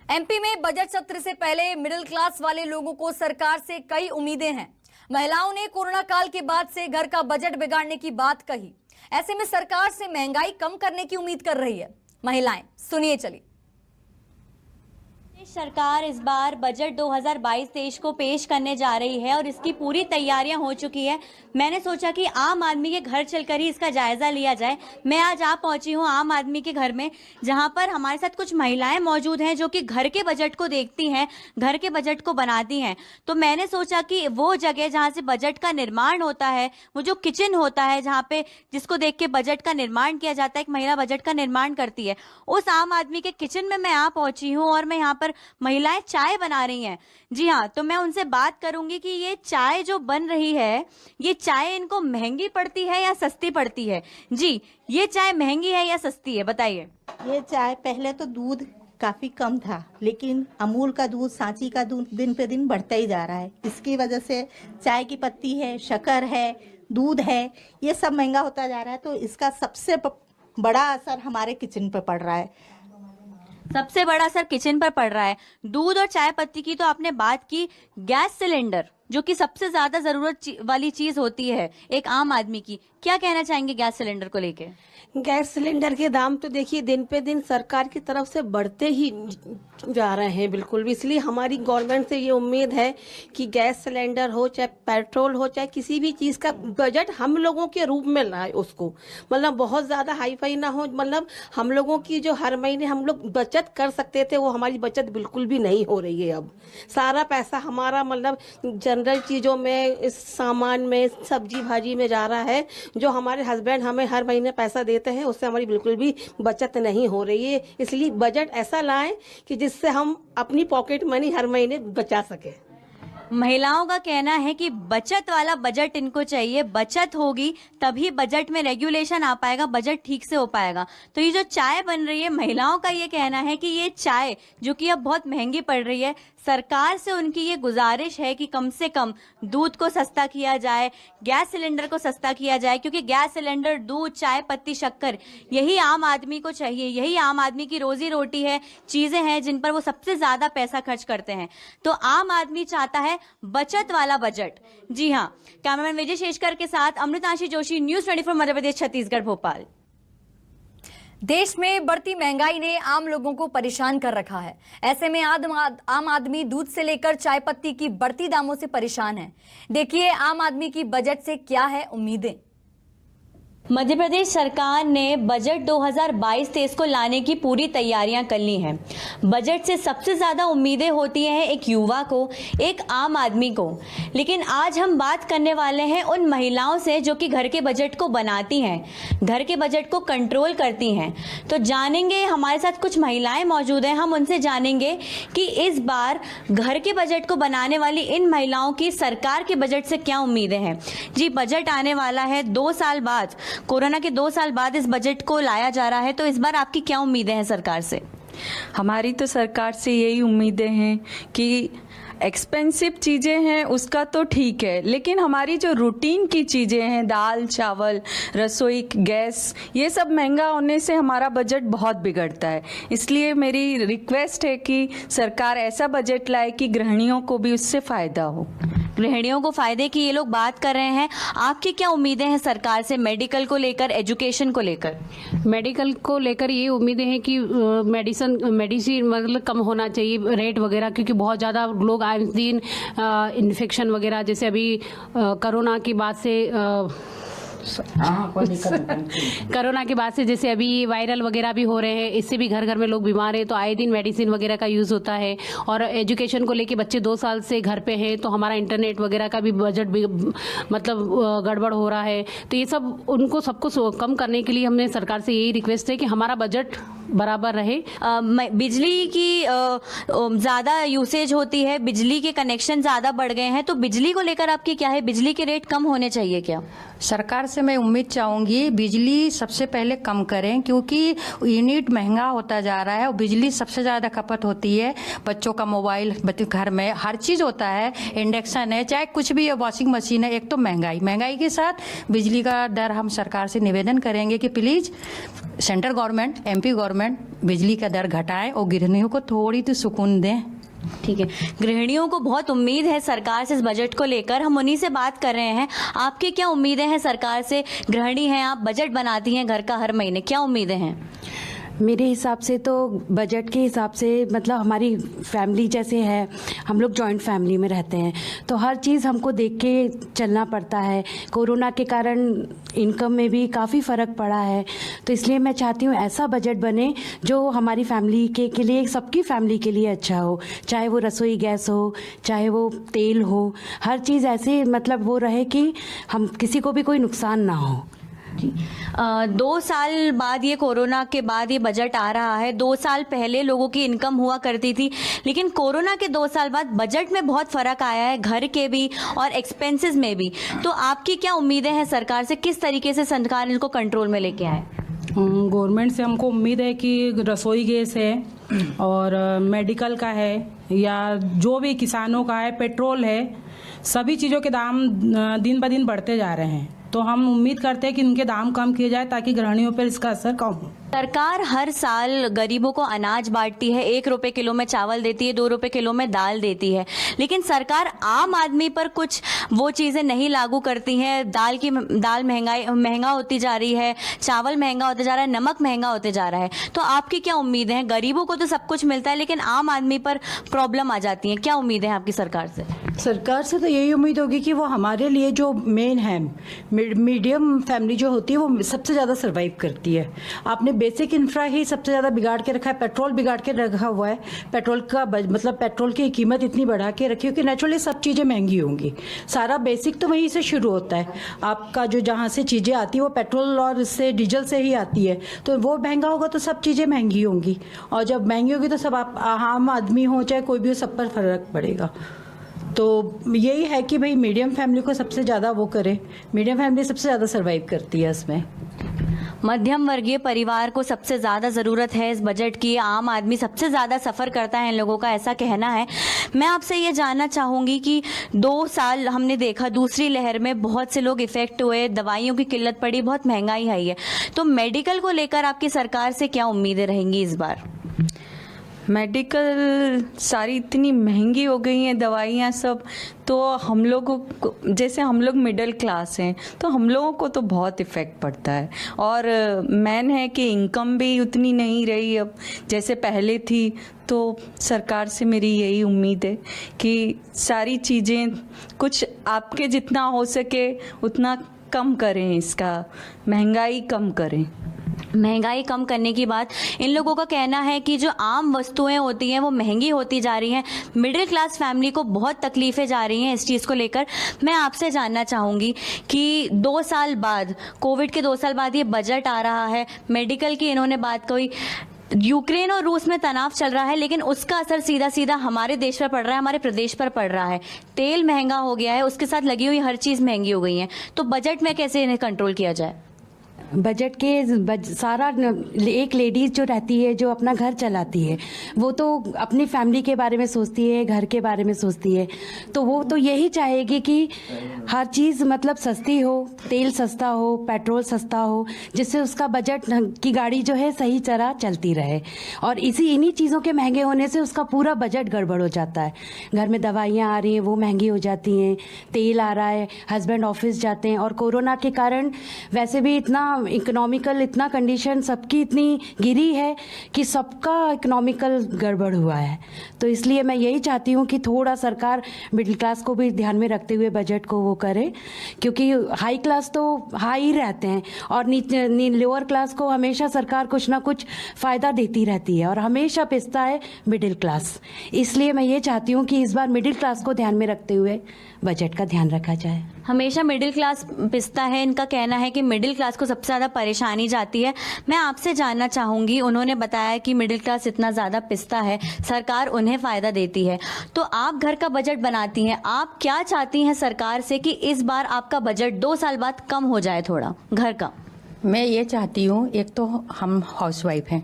MP में budget सत्र से पहले मिडिल क्लास वाले लोगों को सरकार से कई उम्मीदें हैं। महिलाओं ने कोरोना काल के बाद से घर का बजट बिगाड़ने की बात कही। ऐसे में सरकार से महंगाई कम करने की उम्मीद कर रही है महिलाएं। सुनिए चलिए। सरकार इस बार बजट 2022-23 को पेश करने जा रही है और इसकी पूरी तैयारियां हो चुकी है। मैंने सोचा कि आम आदमी के घर चलकर ही इसका जायजा लिया जाए। मैं आज आ पहुंची हूं आम आदमी के घर में, जहां पर हमारे साथ कुछ महिलाएं मौजूद हैं जो कि घर के बजट को देखती हैं, घर के बजट को बनाती हैं। तो मैंने सोचा कि वो जगह जहां से बजट का निर्माण होता है, वो जो किचन होता है जहाँ पे जिसको देख के बजट का निर्माण किया जाता है, एक महिला बजट का निर्माण करती है, उस आम आदमी के किचन में मैं आ पहुंची हूँ और मैं यहाँ पर महिलाएं चाय बना रही हैं। जी हाँ, तो मैं उनसे बात करूंगी कि ये चाय जो बन रही है, ये चाय इनको महंगी पड़ती है या सस्ती पड़ती है। जी, ये चाय महंगी है या सस्ती है, बताइए। ये चाय पहले तो दूध काफी कम था, लेकिन अमूल का दूध, सांची का दूध दिन पे दिन बढ़ता ही जा रहा है। इसकी वजह से चाय की पत्ती है, शक्कर है, दूध है, ये सब महंगा होता जा रहा है। तो इसका सबसे बड़ा असर हमारे किचन पे पड़ रहा है। सबसे बड़ा असर किचन पर पड़ रहा है। दूध और चाय पत्ती की तो आपने बात की। गैस सिलेंडर जो कि सबसे ज्यादा जरूरत वाली चीज होती है एक आम आदमी की, क्या कहना चाहेंगे गैस सिलेंडर को लेके? गैस सिलेंडर के दाम तो देखिए दिन पे दिन सरकार की तरफ से बढ़ते ही जा रहे हैं बिल्कुल भी। इसलिए हमारी गवर्नमेंट से ये उम्मीद है कि गैस सिलेंडर हो, चाहे पेट्रोल हो, चाहे किसी भी चीज़ का बजट हम लोगों के रूप में लाए उसको, मतलब बहुत ज़्यादा हाई फाई ना हो। मतलब हम लोगों की जो हर महीने हम लोग बचत कर सकते थे, वो हमारी बचत बिल्कुल भी नहीं हो रही है। अब सारा पैसा हमारा मतलब जनरल चीज़ों में, इस सामान में, सब्जी भाजी में जा रहा है। जो हमारे हस्बैंड हमें हर महीने पैसा देते हैं, उससे हमारी बिल्कुल भी बचत नहीं हो रही है। इसलिए बजट ऐसा लाएं कि जिससे हम अपनी पॉकेट मनी हर महीने बचा सकें। महिलाओं का कहना है कि बचत वाला बजट इनको चाहिए। बचत होगी तभी बजट में रेगुलेशन आ पाएगा, बजट ठीक से हो पाएगा। तो ये जो चाय बन रही है, महिलाओं का ये कहना है कि ये चाय जो कि अब बहुत महंगी पड़ रही है, सरकार से उनकी ये गुजारिश है कि कम से कम दूध को सस्ता किया जाए, गैस सिलेंडर को सस्ता किया जाए, क्योंकि गैस सिलेंडर, दूध, चाय पत्ती, शक्कर, यही आम आदमी को चाहिए। यही आम आदमी की रोजी रोटी है, चीजें हैं जिन पर वो सबसे ज्यादा पैसा खर्च करते हैं। तो आम आदमी चाहता है बचत वाला बजट। जी हाँ, कैमरामैन विजय शेषकर के साथ अमृतांशी जोशी, न्यूज़ 24 मध्य प्रदेश, छत्तीसगढ़, भोपाल। देश में बढ़ती महंगाई ने आम लोगों को परेशान कर रखा है। ऐसे में आम आदमी दूध से लेकर चाय पत्ती की बढ़ती दामों से परेशान है। देखिए आम आदमी की बजट से क्या है उम्मीदें। मध्य प्रदेश सरकार ने बजट 2022-23 को लाने की पूरी तैयारियां कर ली हैं। बजट से सबसे ज्यादा उम्मीदें होती हैं एक युवा को, एक आम आदमी को। लेकिन आज हम बात करने वाले हैं उन महिलाओं से जो कि घर के बजट को बनाती हैं, घर के बजट को कंट्रोल करती हैं। तो जानेंगे, हमारे साथ कुछ महिलाएं मौजूद हैं, हम उनसे जानेंगे कि इस बार घर के बजट को बनाने वाली इन महिलाओं की सरकार के बजट से क्या उम्मीदें हैं। जी, बजट आने वाला है 2 साल बाद, कोरोना के 2 साल बाद इस बजट को लाया जा रहा है। तो इस बार आपकी क्या उम्मीदें हैं सरकार से? हमारी तो सरकार से यही उम्मीदें हैं कि एक्सपेंसिव चीज़ें हैं उसका तो ठीक है, लेकिन हमारी जो रूटीन की चीज़ें हैं, दाल चावल, रसोई गैस, ये सब महंगा होने से हमारा बजट बहुत बिगड़ता है। इसलिए मेरी रिक्वेस्ट है कि सरकार ऐसा बजट लाए कि गृहिणियों को भी उससे फ़ायदा हो। गृहिणियों को फायदे की ये लोग बात कर रहे हैं। आपकी क्या उम्मीदें हैं सरकार से, मेडिकल को लेकर, एजुकेशन को लेकर? मेडिकल को लेकर ये उम्मीदें हैं कि मेडिसिन मतलब कम होना चाहिए रेट वगैरह, क्योंकि बहुत ज़्यादा लोग आए दिन इन्फेक्शन वगैरह, जैसे अभी कोरोना की बात से कोरोना के बाद से जैसे अभी वायरल वगैरह भी हो रहे हैं, इससे भी घर घर में लोग बीमार हैं। तो आए दिन मेडिसिन वगैरह का यूज़ होता है। और एजुकेशन को लेके बच्चे 2 साल से घर पे हैं, तो हमारा इंटरनेट वगैरह का भी बजट भी मतलब गड़बड़ हो रहा है। तो ये सब उनको सबको कम करने के लिए हमने सरकार से यही रिक्वेस्ट है कि हमारा बजट बराबर रहे। बिजली की ज़्यादा यूसेज होती है, बिजली के कनेक्शन ज़्यादा बढ़ गए हैं, तो बिजली को लेकर आपकी क्या है? बिजली के रेट कम होने चाहिए क्या? सरकार से मैं उम्मीद चाहूँगी बिजली सबसे पहले कम करें, क्योंकि यूनिट महंगा होता जा रहा है और बिजली सबसे ज़्यादा खपत होती है। बच्चों का मोबाइल, घर में हर चीज़ होता है, इंडक्शन है, चाहे कुछ भी है, वॉशिंग मशीन है। एक तो महंगाई के साथ बिजली का दर हम सरकार से निवेदन करेंगे कि please central government, MP government government बिजली का दर घटाए और गृहिणियों को थोड़ी तो सुकून दें। ठीक है, गृहिणियों को बहुत उम्मीद है सरकार से इस बजट को लेकर, हम उन्हीं से बात कर रहे हैं। आपकी क्या उम्मीदें हैं सरकार से? गृहिणी हैं आप, बजट बनाती हैं घर का हर महीने, क्या उम्मीदें हैं? मेरे हिसाब से तो बजट के हिसाब से मतलब हमारी फैमिली जैसे है, हम लोग जॉइंट फैमिली में रहते हैं तो हर चीज़ हमको देख के चलना पड़ता है। कोरोना के कारण इनकम में भी काफ़ी फ़र्क पड़ा है, तो इसलिए मैं चाहती हूँ ऐसा बजट बने जो हमारी फैमिली के लिए, सबकी फैमिली के लिए अच्छा हो। चाहे वो रसोई गैस हो, चाहे वो तेल हो, हर चीज़ ऐसे मतलब वो रहे कि हम किसी को भी कोई नुकसान ना हो। 2 साल बाद, ये कोरोना के बाद ये बजट आ रहा है। 2 साल पहले लोगों की इनकम हुआ करती थी, लेकिन कोरोना के 2 साल बाद बजट में बहुत फर्क आया है, घर के भी और एक्सपेंसेस में भी। तो आपकी क्या उम्मीदें हैं सरकार से? किस तरीके से सरकार इनको कंट्रोल में लेके आए? गवर्नमेंट से हमको उम्मीद है कि रसोई गैस है और मेडिकल का है या जो भी किसानों का है, पेट्रोल है, सभी चीज़ों के दाम दिन ब दिन बढ़ते जा रहे हैं। तो हम उम्मीद करते हैं कि इनके दाम कम किए जाए ताकि गृहिणियों पर इसका असर कम हो। सरकार हर साल गरीबों को अनाज बांटती है, 1 रुपए किलो में चावल देती है, 2 रुपए किलो में दाल देती है, लेकिन सरकार आम आदमी पर कुछ वो चीज़ें नहीं लागू करती हैं। दाल महंगा होती जा रही है, चावल महंगा होते जा रहा है, नमक महंगा होते जा रहा है। तो आपकी क्या उम्मीदें हैं? गरीबों को तो सब कुछ मिलता है, लेकिन आम आदमी पर प्रॉब्लम आ जाती है। क्या उम्मीदें हैं आपकी सरकार से? सरकार से तो यही उम्मीद होगी कि वो हमारे लिए जो मेन है, मीडियम फैमिली जो होती है वो सबसे ज़्यादा सर्वाइव करती है। आपने बेसिक इंफ्रा ही सबसे ज़्यादा बिगाड़ के रखा है, पेट्रोल बिगाड़ के रखा हुआ है। पेट्रोल का मतलब पेट्रोल की कीमत इतनी बढ़ा के रखी है कि नेचुरली सब चीज़ें महंगी होंगी। सारा बेसिक तो वहीं से शुरू होता है। आपका जो जहाँ से चीज़ें आती है वो पेट्रोल और इससे डीजल से ही आती है, तो वो महंगा होगा तो सब चीज़ें महंगी होंगी, और जब महंगी होगी तो सब आप आम आदमी हो चाहे कोई भी हो, सब पर फर्क पड़ेगा। तो यही है कि भाई मीडियम फैमिली को सबसे ज़्यादा वो करे, मीडियम फैमिली सबसे ज़्यादा सर्वाइव करती है इसमें। मध्यम वर्गीय परिवार को सबसे ज़्यादा ज़रूरत है इस बजट की। आम आदमी सबसे ज़्यादा सफ़र करता है, इन लोगों का ऐसा कहना है। मैं आपसे ये जानना चाहूँगी कि 2 साल हमने देखा दूसरी लहर में बहुत से लोग इफ़ेक्ट हुए, दवाइयों की किल्लत पड़ी, बहुत महंगाई आई है। तो मेडिकल को लेकर आपकी सरकार से क्या उम्मीदें रहेंगी इस बार? मेडिकल सारी इतनी महंगी हो गई हैं दवाइयाँ सब, तो हम लोगों को, जैसे हम लोग मिडिल क्लास हैं, तो हम लोगों को तो बहुत इफ़ेक्ट पड़ता है। और मेन है कि इनकम भी उतनी नहीं रही अब जैसे पहले थी। तो सरकार से मेरी यही उम्मीद है कि सारी चीज़ें कुछ आपके जितना हो सके उतना कम करें, इसका महंगाई कम करें। महंगाई कम करने की बात, इन लोगों का कहना है कि जो आम वस्तुएं होती हैं वो महंगी होती जा रही हैं, मिडिल क्लास फैमिली को बहुत तकलीफें जा रही हैं इस चीज़ को लेकर। मैं आपसे जानना चाहूँगी कि 2 साल बाद, कोविड के 2 साल बाद ये बजट आ रहा है, मेडिकल की इन्होंने बात कही, यूक्रेन और रूस में तनाव चल रहा है, लेकिन उसका असर सीधा सीधा हमारे देश पर पड़ रहा है, हमारे प्रदेश पर पड़ रहा है। तेल महंगा हो गया है, उसके साथ लगी हुई हर चीज़ महंगी हो गई है। तो बजट में कैसे इन्हें कंट्रोल किया जाए? बजट के सारा एक लेडीज़ जो रहती है, जो अपना घर चलाती है, वो तो अपनी फैमिली के बारे में सोचती है, घर के बारे में सोचती है, तो वो तो यही चाहेगी कि हर चीज़ मतलब सस्ती हो, तेल सस्ता हो, पेट्रोल सस्ता हो, जिससे उसका बजट की गाड़ी जो है सही तरह चलती रहे। और इन्हीं चीज़ों के महंगे होने से उसका पूरा बजट गड़बड़ हो जाता है। घर में दवाइयाँ आ रही हैं वो महंगी हो जाती हैं, तेल आ रहा है, हस्बैंड ऑफिस जाते हैं, और कोरोना के कारण वैसे भी इतना इकोनॉमिकल इतना कंडीशन सबकी इतनी गिरी है कि सबका इकोनॉमिकल गड़बड़ हुआ है। तो इसलिए मैं यही चाहती हूँ कि थोड़ा सरकार मिडिल क्लास को भी ध्यान में रखते हुए बजट को वो करे, क्योंकि हाई क्लास तो हाई ही रहते हैं और लोअर क्लास को हमेशा सरकार कुछ ना कुछ फ़ायदा देती रहती है और हमेशा पिसता है मिडिल क्लास। इसलिए मैं ये चाहती हूँ कि इस बार मिडिल क्लास को ध्यान में रखते हुए बजट का ध्यान रखा जाए। हमेशा मिडिल क्लास पिसता है, इनका कहना है कि मिडिल क्लास को सबसे ज़्यादा परेशानी जाती है। मैं आपसे जानना चाहूँगी, उन्होंने बताया कि मिडिल क्लास इतना ज़्यादा पिसता है, सरकार उन्हें फ़ायदा देती है। तो आप घर का बजट बनाती हैं, आप क्या चाहती हैं सरकार से कि इस बार आपका बजट 2 साल बाद कम हो जाए थोड़ा घर का? मैं ये चाहती हूँ, एक तो हम हाउसवाइफ हैं,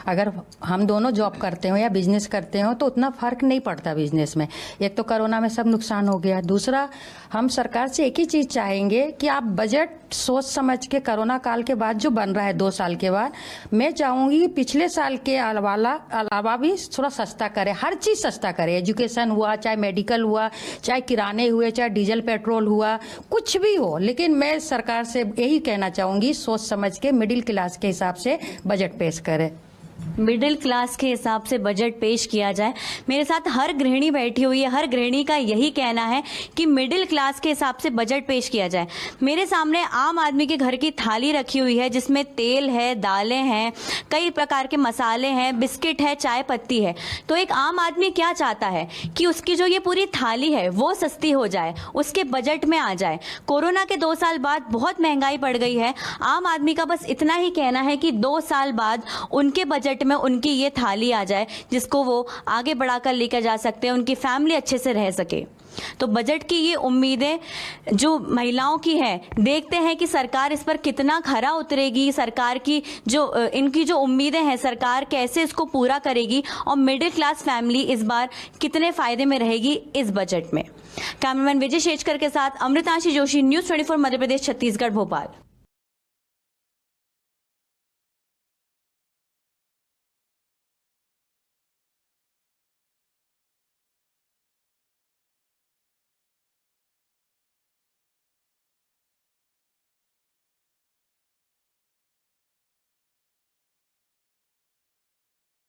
अगर हम दोनों जॉब करते हो या बिजनेस करते हो तो उतना फर्क नहीं पड़ता बिजनेस में। एक तो कोरोना में सब नुकसान हो गया, दूसरा हम सरकार से एक ही चीज चाहेंगे कि आप बजट सोच समझ के कोरोना काल के बाद जो बन रहा है 2 साल के बाद, मैं चाहूंगी कि पिछले साल के अलावा भी थोड़ा सस्ता करे, हर चीज सस्ता करे। एजुकेशन हुआ, चाहे मेडिकल हुआ, चाहे किराने हुए, चाहे डीजल पेट्रोल हुआ, कुछ भी हो, लेकिन मैं सरकार से यही कहना चाहूंगी सोच समझ के मिडिल क्लास के हिसाब से बजट पेश करे। मिडिल क्लास के हिसाब से बजट पेश किया जाए। मेरे साथ हर गृहिणी बैठी हुई है, हर गृहिणी का यही कहना है कि मिडिल क्लास के हिसाब से बजट पेश किया जाए। मेरे सामने आम आदमी के घर की थाली रखी हुई है जिसमें तेल है, दालें हैं, कई प्रकार के मसाले हैं, बिस्किट है, चाय पत्ती है। तो एक आम आदमी क्या चाहता है कि उसकी जो ये पूरी थाली है वो सस्ती हो जाए, उसके बजट में आ जाए। कोरोना के 2 साल बाद बहुत महंगाई बढ़ गई है। आम आदमी का बस इतना ही कहना है कि 2 साल बाद उनके बजट में उनकी ये थाली आ जाए जिसको वो आगे बढ़ाकर लेकर जा सकते हैं, उनकी फैमिली अच्छे से रह सके। तो बजट की ये उम्मीदें जो महिलाओं की है, देखते हैं कि सरकार इस पर कितना खरा उतरेगी। सरकार की जो इनकी जो उम्मीदें हैं, सरकार कैसे इसको पूरा करेगी और मिडिल क्लास फैमिली इस बार कितने फायदे में रहेगी इस बजट में। कैमरामैन विजय शेजकर के साथ अमृतांशी जोशी, न्यूज़ 24 मध्य प्रदेश, छत्तीसगढ़, भोपाल।